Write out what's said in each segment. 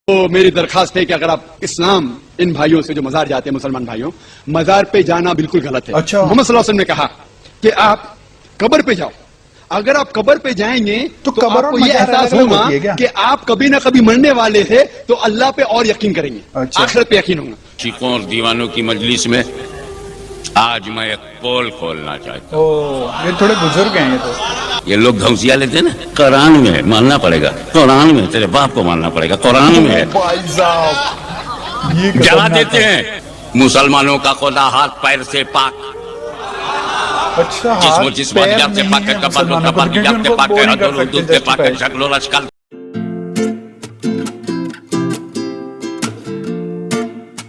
تو میری درخواست ہے کہ اگر آپ اسلام ان بھائیوں سے جو مزار جاتے ہیں مسلمان بھائیوں، مزار پہ جانا بالکل غلط ہے. اچھا. محمد صلی اللہ علیہ وسلم نے کہا کہ آپ قبر پہ جاؤ. اگر آپ قبر پہ جائیں گے تو آپ کو یہ احساس ہوگا کہ آپ کبھی نہ کبھی مرنے والے تھے، تو اللہ پہ اور یقین کریں گے. آخرت پہ یقین ہوگا. عاشقوں اور دیوانوں کی مجلس میں آج میں ایک پول کھولنا چاہتا ہوں. یہ تھوڑے بزرگ ہیں. یہ تو یہ لوگ دھمکیاں لیتے ہیں نا، قرآن میں ہے، ماننا پڑے گا. قرآن میں تیرے باپ کو ماننا پڑے گا. قرآن میں ہے. جلا دیتے ہیں مسلمانوں کا خدا ہاتھ پیر سے پاک. اچھا، جسم سے پاک ہے، کپڑوں سے پاک ہے، حدود سے پاک ہے، شکل و اشکال.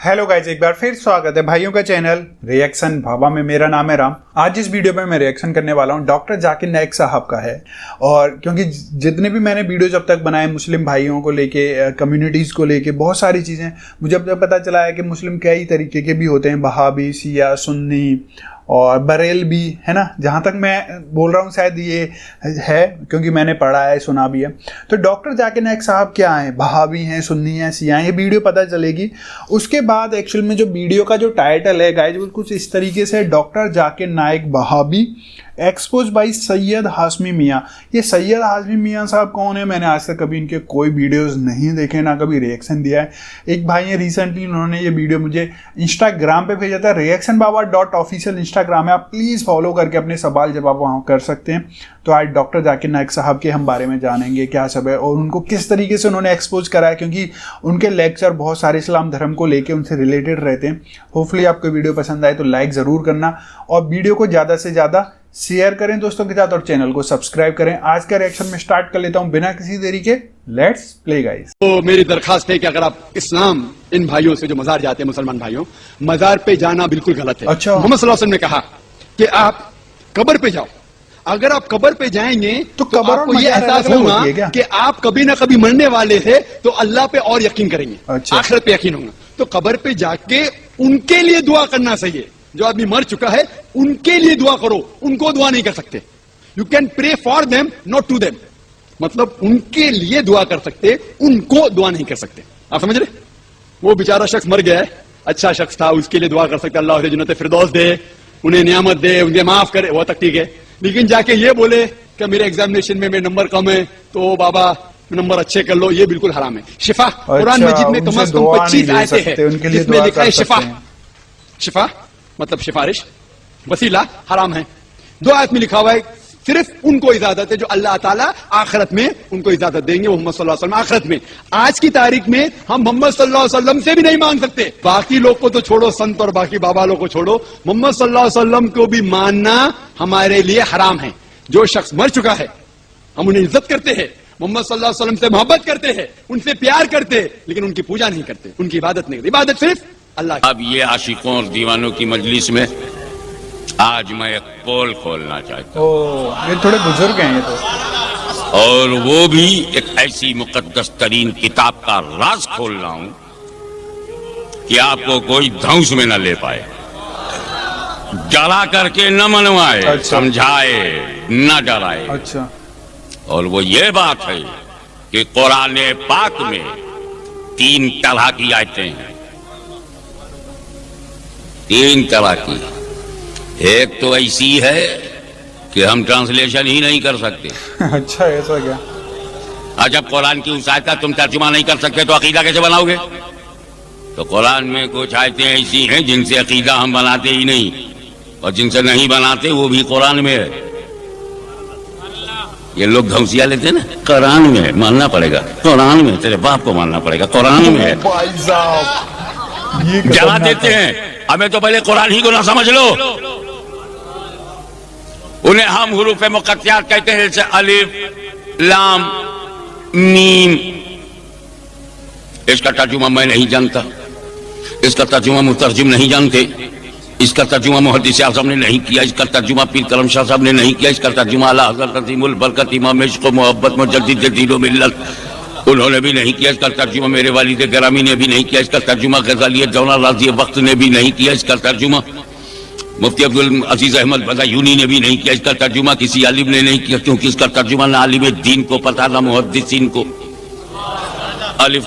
ہیلو گائز، ایک بار پھر سواگت ہے بھائیوں کا چینل ری ایکشن بھابا میں. میرا نام ہے رام. آج اس ویڈیو میں ری ایکشن کرنے والا ہوں ڈاکٹر ذاکر نائک صاحب کا ہے. اور کیونکہ جتنے بھی میں نے ویڈیوز اب تک بنائے مسلم بھائیوں کو لے کے، کمیونٹیز کو لے کے، بہت ساری چیزیں مجھے اب تک پتہ چلا ہے کہ مسلم کئی طریقے کے بھی ہوتے ہیں، وہابی، شیعہ، سنی اور بریل بھی ہے نا. جہاں تک میں بول رہا ہوں شاید یہ ہے کیونکہ میں نے پڑھا ہے، سنا بھی ہے. تو ڈاکٹر ذاکر نائک صاحب کیا ہیں؟ وہابی ہیں، سنی ہیں، شیعہ ہیں؟ یہ ویڈیو پتہ چلے گی. اس کے بعد ایکچوئل میں جو ویڈیو کا جو ٹائٹل ہے گائز وہ کچھ اس طریقے سے، doctor Zakir Naik Wahhabi expose by سید ہاشمی میاں. یہ سید ہاشمی میاں صاحب کون ہے؟ میں نے آج تک کبھی ان کے کوئی ویڈیوز نہیں دیکھے، نہ کبھی ری ایکشن دیا ہے. ایک بھائی ہیں ریسنٹلی انہوں نے یہ ویڈیو مجھے انسٹاگرام پہ بھیجا تھا. reactionbaba.official انسٹاگرام ہے، آپ پلیز فالو کر کے اپنے سوال جواب وہاں کر سکتے ہیں. تو آج ڈاکٹر ذاکر نائک صاحب کے ہم بارے میں جانیں گے کیا سب ہے اور ان کو کس طریقے سے انہوں نے ایکسپوز کرا ہے، کیونکہ ان کے لیکچر بہت سارے اسلام دھرم کو لے کے ان سے ریلیٹڈ رہتے ہیں. ہوپفلی آپ کو ویڈیو پسند آئے تو لائک ضرور کرنا اور ویڈیو کو زیادہ سے زیادہ شیئر کریں دوستوں کے ساتھ اور چینل کو سبسکرائب کریں. آج کا ریئیکشن میں سٹارٹ کر لیتا ہوں بنا کسی دیری کے. Let's play guys. تو میری درخواست ہے کہ اگر آپ اسلام ان بھائیوں سے جو مزار جاتے ہیں مسلمان بھائیوں، مزار پہ جانا بالکل غلط ہے. اچھا. محمد صلی اللہ علیہ وسلم نے کہا کہ آپ قبر پہ جاؤ. اگر آپ قبر پہ جائیں گے تو آپ کو یہ احساس ہوگا کہ آپ کبھی نہ کبھی مرنے والے تھے، تو اللہ پہ اور یقین کریں گے. آخرت پہ یقین ہوگا. تو قبر پہ جا کے ان کے لیے دعا کرنا صحیح ہے. جو آدمی مر چکا ہے ان کے لیے دعا کرو، ان کو دعا نہیں کر سکتے. You can pray for them not to them. مطلب ان کے لیے دعا کر سکتے، ان کو دعا نہیں کر سکتے. آپ سمجھ رہے؟ وہ بیچارہ شخص مر گیا ہے، اچھا شخص تھا، اس کے لیے دعا کر سکتے اللہ اسے جنت فردوس دے، انہیں نعمت دے، انہیں معاف کرے، وہ تک ٹھیک ہے. لیکن جا کے یہ بولے کہ میرے ایگزامینیشن میں نمبر کم ہے تو بابا نمبر اچھے کر لو، یہ بالکل حرام ہے. شفا قرآن مجید میں کم از کم 25 آیتیں ہیں جس میں لکھا ہے شفا. شفا مطلب سفارش، وسیلہ حرام ہے. 2 آیت میں لکھا ہوا ہے صرف ان کو اجازت ہے جو اللہ تعالیٰ آخرت میں ان کو اجازت دیں گے، محمد صلی اللہ علیہ وسلم آخرت میں. آج کی تاریخ میں ہم محمد صلی اللہ علیہ وسلم سے بھی نہیں مانگ سکتے. باقی لوگ کو تو چھوڑو، سنت اور باقی بابا لوگ کو چھوڑو، محمد صلی اللہ علیہ وسلم کو بھی ماننا ہمارے لیے حرام ہے. جو شخص مر چکا ہے ہم انہیں عزت کرتے ہیں، محمد صلی اللہ علیہ وسلم سے محبت کرتے ہیں، ان سے پیار کرتے ہیں، لیکن ان کی پوجا نہیں کرتے، ان کی عبادت نہیں کرتے. عبادت صرف اللہ کی. اب یہ عاشقوں اور دیوانوں کی مجلس میں آج میں ایک پول کھولنا چاہتا ہوں. یہ تھوڑے بزرگ ہیں. یہ تو اور وہ بھی ایک ایسی مقدس ترین کتاب کا راز کھول رہا ہوں کہ آپ کو کوئی دھوس میں نہ لے پائے، ڈرا کر کے نہ منوائے، سمجھائے نہ ڈرائے. اچھا. اور وہ یہ بات ہے کہ قرآن پاک میں 3 طرح کی آیتیں ہیں. 3 طرح کی. ایک تو ایسی ہے کہ ہم ٹرانسلیشن ہی نہیں کر سکتے. اچھا، ایسا کیا؟ جب قرآن کی اس آیت کا تم ترجمہ نہیں کر سکتے تو عقیدہ کیسے بناؤ گے؟ تو قرآن میں کچھ آیتیں ایسی ہیں جن سے عقیدہ ہم بناتے ہی نہیں، اور جن سے نہیں بناتے وہ بھی قرآن میں ہے. یہ لوگ دھمکیاں لیتے ہیں نا، قرآن میں ہے، ماننا پڑے گا. قرآن میں تیرے باپ کو ماننا پڑے گا. قرآن میں ہے. جلا دیتے ہیں. ہمیں تو پہلے قرآن ہی کو نہ سمجھ لو. انہیں ہم حروف مقطعات کہتے ہیں، جیسے الف، لام، میم. اس کا ترجمہ میں نہیں جانتا، اس کا ترجمہ مترجم نہیں جانتے، اس کا ترجمہ محدث اعظم نے نہیں کیا، اس کا ترجمہ پیر کرم شاہ صاحب نے نہیں کیا، اس کا ترجمہ اعلیٰ حضرت عظیم البرکت امام عشق و محبت مجدد دین و ملت انہوں نے بھی نہیں کیا، اس کا ترجمہ میرے والد گرامی نے بھی نہیں کیا، اس کا ترجمہ غزالی جونا راضی وقت نے بھی نہیں کیا، اس کا ترجمہ مفتی عبدالعزیز احمد بدایونی نے بھی نہیں کیا، اس کا ترجمہ کسی عالم نے نہیں کیا، کیونکہ اس کا ترجمہ نہ عالم دین کو پتہ نہ محدثین کو. الف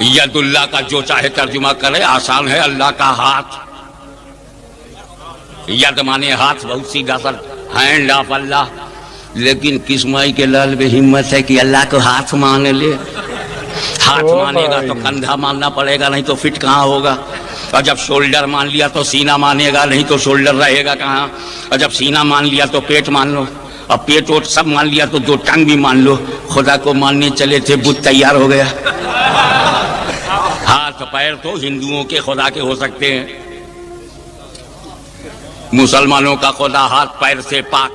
ید اللہ کا جو چاہے ترجمہ کرے، آسان ہے اللہ کا ہاتھ. ید مانے ہاتھ، بہت سیدھا سا، ہینڈ آف اللہ. لیکن کس مائی کے لال میں ہمت ہے کہ اللہ کو ہاتھ مان لے؟ ہاتھ مانے گا تو کندھا ماننا پڑے گا، نہیں تو فٹ کہاں ہوگا. اور جب شولڈر مان لیا تو سینہ مانے گا، نہیں تو شولڈر رہے گا کہاں. اور جب سینہ مان لیا تو پیٹ مان لو، اور پیٹ ووٹ سب مان لیا تو 2 ٹنگ بھی مان لو. خدا کو ماننے چلے تھے، بت تیار ہو گیا. ہاتھ پیر تو ہندوؤں کے خدا کے ہو سکتے ہیں، مسلمانوں کا خدا ہاتھ پیر سے پاک.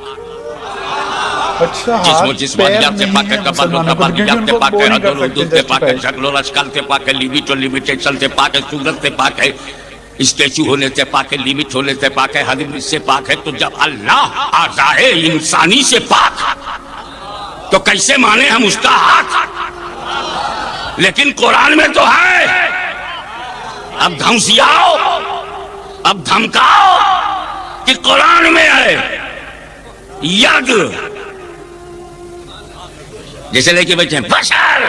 اچھا، جسم و جسمانیت سے پاک ہے، کبر و کبانیت سے پاک ہے، حد و حدود سے پاک ہے، شکل و اشکال سے پاک ہے، لیمٹ و لیمیٹیشن سے پاک ہے، صورت سے پاک ہے، اسٹیچو ہونے سے پاک ہے، لیمٹ ہونے سے پاک ہے، حد سے پاک ہے. تو جب اللہ اعضائے انسانی سے پاک تو کیسے مانے ہم اس کا ہاتھ؟ لیکن قرآن میں تو ہے. اب دھمسیاؤ، اب دھمکاؤ کہ قرآن میں ہے ید، جیسے لے کے بیٹھے ہیں بشر،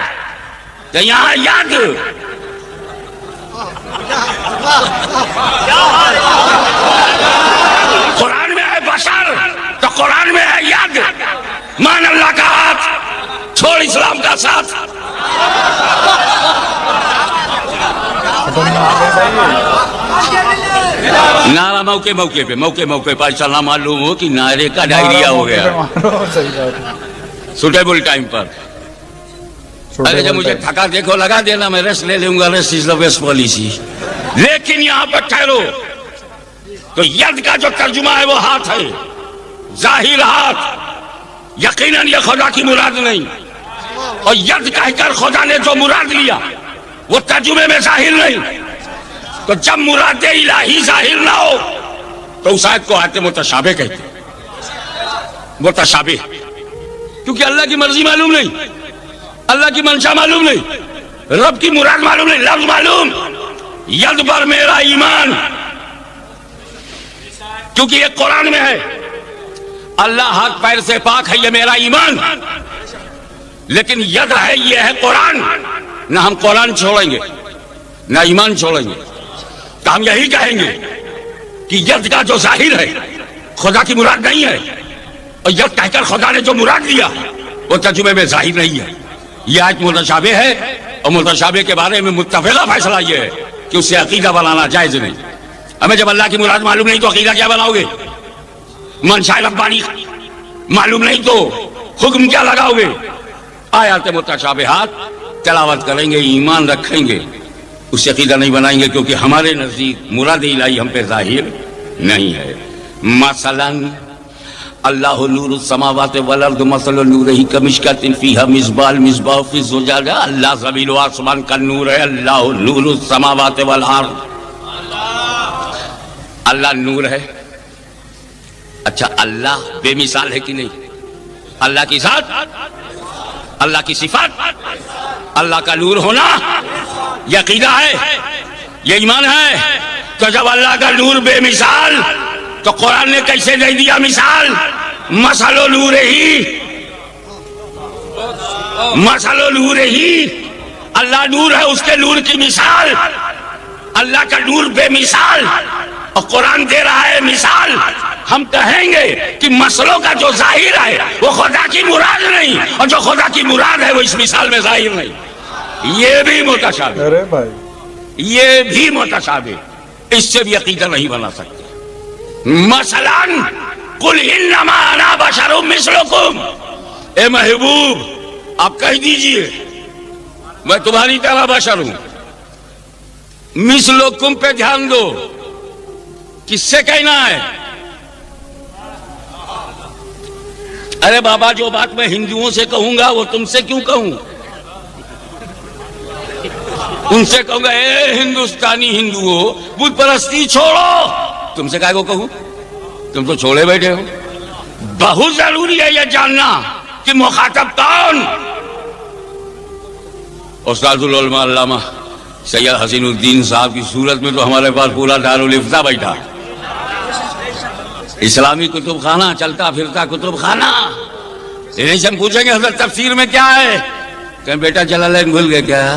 تو یہاں ید. قرآن میں ہے بشر تو قرآن میں ہے ید. مان اللہ کا ہاتھ، چھوڑ اسلام کا ساتھ. نعرہ موقع پہ ایسا نہ معلوم ہو کہ نعرے کا ڈائریا ہو گیا. سوٹیبل ٹائم پر. اگر جب مجھے تھکا دیکھو لگا دینا، میں ریسٹ لے لوں گا. Rest is the best policy. لیکن یہاں پر ٹھہرو، تو ید کا جو ترجمہ ہے وہ ہاتھ ہے، ظاہر ہاتھ. یقیناً یہ خدا کی مراد نہیں، اور ید کہہ کر خدا نے جو مراد لیا وہ ترجمے میں ظاہر نہیں. تو جب مراد الہی ظاہر نہ ہو تو اس آیت کو آیت متشابہ کہتے ہیں. متشابہ کیونکہ اللہ کی مرضی معلوم نہیں، اللہ کی منشا معلوم نہیں، رب کی مراد معلوم نہیں. لفظ معلوم، ید پر میرا ایمان، کیونکہ یہ قرآن میں ہے. اللہ ہاتھ پیر سے پاک ہے، یہ میرا ایمان. لیکن ید ہے، یہ ہے قرآن. نہ ہم قرآن چھوڑیں گے نہ ایمان چھوڑیں گے. تو ہم یہی کہیں گے کہ ید کا جو ظاہر ہے خدا کی مراد نہیں ہے، اور ید کہہ کر خدا نے جو مراد لیا وہ ترجمے میں ظاہر نہیں ہے. یہ آیت متشابہ ہے، اور متشابہ کے بارے میں متفقہ فیصلہ یہ ہے کہ اسے عقیدہ بنانا جائز نہیں. ہمیں جب اللہ کی مراد معلوم نہیں تو عقیدہ کیا بناؤ گے؟ منشاء ربانی معلوم نہیں تو حکم کیا لگاؤ گے؟ آیات متشابہات تلاوت کریں گے، ایمان رکھیں گے، اس سے عقیدہ نہیں بنائیں گے، کیونکہ ہمارے نزدیک مراد الہی ہم پہ ظاہر نہیں ہے. مثلا اللہ نور السماوات والارض مثل نورہ کمشکۃ فیہا مصباح فی الزجاجہ. اللہ زمین و آسمان کا نور ہے. اللہ نور السماوات والارض، اللہ نور ہے. اچھا، اللہ بے مثال ہے کہ نہیں؟ اللہ کی ذات، اللہ کی صفات، اللہ کا نور ہونا یہ عقیدہ ہے، یہ ایمان ہے. تو جب اللہ کا نور بے مثال تو قرآن نے کیسے دے دیا مثال؟ مثل نور ہی، مثل نور ہی، اللہ نور ہے، اس کے نور کی مثال. اللہ کا نور بے مثال اور قرآن دے رہا ہے مثال. ہم کہیں گے کہ مسئلوں کا جو ظاہر ہے وہ خدا کی مراد نہیں، اور جو خدا کی مراد ہے وہ اس مثال میں ظاہر نہیں. یہ بھی متشابہ، ارے بھائی یہ بھی متشابہ، اس سے بھی عقیدہ نہیں بنا سکتے. مثلا قل انما انا بشر مثلکم، اے محبوب آپ کہہ دیجئے میں تمہاری طرح بشر ہوں. مثلکم پہ دھیان دو، کس سے کہنا ہے؟ ارے بابا جو بات میں ہندوؤں سے کہوں گا وہ تم سے کیوں کہوں؟ ان سے کہوں گا اے ہندوستانی ہندوؤں بت پرستی چھوڑو. تم سے کہے کو کہوں؟ تم تو چھوڑے بیٹھے ہو. بہت ضروری ہے یہ جاننا کہ مخاطب کون. استاد العلماء علامہ سید حسین الدین صاحب کی صورت میں تو ہمارے پاس پورا دارالفتہ بیٹھا، اسلامی کتب خانہ، چلتا پھرتا کتب خانہ. انہیں سے ہم پوچھیں گے حضرت تفسیر میں کیا ہے؟ کہ بیٹا جلالین بھول گئے کیا؟